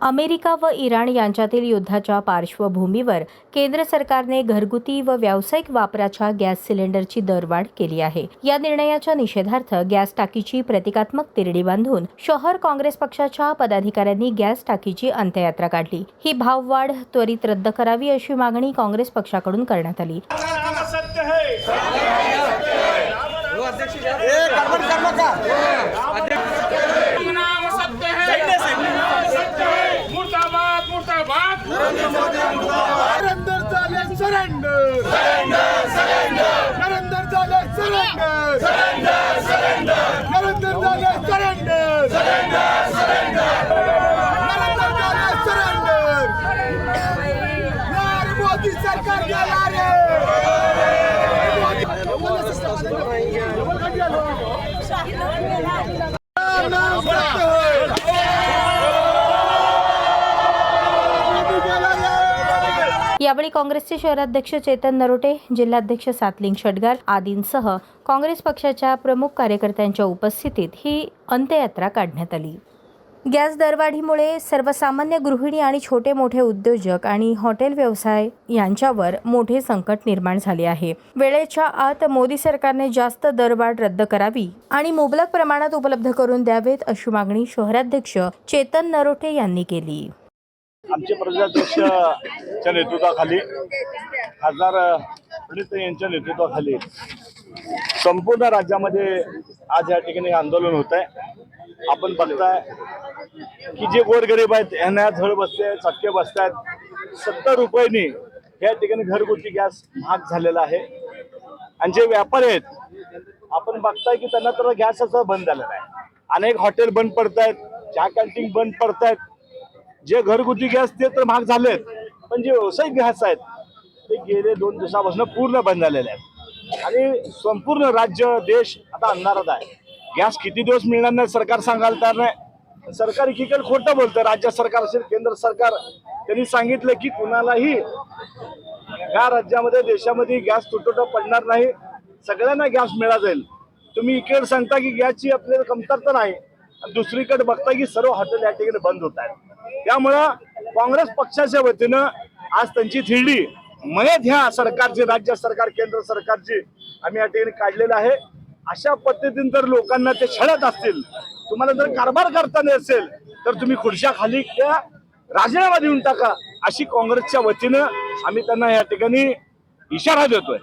America व Iran यांच्यातील युद्धाच्या पार्श्वभूमीवर केंद्र सरकारने घरगुती व व्यावसायिक वापराच्या गॅस सिलेंडरची दरवाढ केली आहे। या निर्णयाच्या निषेधार्थ गॅस टाकीची प्रतिकात्मक तिरडी बांधून शहर काँग्रेस पक्षाच्या पदाधिकाऱ्यांनी गॅस टाकीची अंत्ययात्रा काढली। ही भाववाढ त्वरित रद्द करावी अशी मागणी काँग्रेस पक्षाकडून करण्यात आली। यावेळी काँग्रेसचे शहराध्यक्ष चेतन नरोटे, जिल्हाध्यक्ष सातलिंग शटगार आदींसह काँग्रेस पक्षाच्या प्रमुख कार्यकर्त्यांच्या उपस्थितीत ही अंत्ययात्रा काढण्यात आली। गॅस दरवाढीमुळे सर्वसामान्य गृहिणी आणि छोटे मोठे उद्योजक आणि हॉटेल व्यवसाय यांच्यावर मोठे संकट निर्माण झाले आहे। वेळेच्या आत मोदी सरकारने जास्त दरवाढ रद्द करावी आणि मुबलक प्रमाणात उपलब्ध करून द्यावेत अशी मागणी शहराध्यक्ष चेतन नरोटे यांनी केली। आमचे प्रदेशाध्यक्षाच्या नेतृत्वाखाली खासदार प्रणित यांच्या नेतृत्वाखाली संपूर्ण राज्यामध्ये आज या ठिकाणी आंदोलन होत आहे। आपण बघताय की जे गोरगरीब आहेत यांना झळ बसते, चटके बसतात। 70 रुपयांनी या ठिकाणी घरगुती गॅस महाग झालेला आहे आणि जे व्यापारी आहेत आपण बघताय की त्यांना तर गॅसच बंद झालेला आहे। अनेक हॉटेल बंद पडतायत, चहा कॅन्टीन बंद पडतायत। जे घरगुती गॅस ते तर महाग झालेत, पण जे व्यावसायिक गॅस आहेत ते गेले 2 दिवसापासून पूर्ण बंद झालेले आहेत आणि संपूर्ण राज्य देश आता अंधारात आहे। गॅस किती दिवस मिळणार नाही सरकार सांगायला तयार नाही। सरकार एकीकडे खोटं बोलतं, राज्य सरकार असेल केंद्र सरकार त्यांनी सांगितलं की कुणालाही या राज्यामध्ये देशामध्ये गॅस तुटवडा पडणार नाही, सगळ्यांना गॅस मिळा जाईल। तुम्ही इकडे सांगता की गॅसची आपल्याला कमतरता नाही आणि दुसरीकडे बघता की सर्व हॉटेल या ठिकाणी बंद होत आहेत। त्यामुळं काँग्रेस पक्षाच्या वतीनं आज त्यांची थिरडी मयत ह्या सरकारची, राज्य सरकार केंद्र सरकारची आम्ही या ठिकाणी काढलेलं आहे। अशा पद्धतीने जर लोकांना ते छळत असतील, तुम्हाला जर कारभार करता असेल तर तुम्ही खुर्च्या खाली त्या राजीनामा देऊन टाका अशी काँग्रेसच्या वतीनं आम्ही त्यांना या ठिकाणी इशारा देतोय।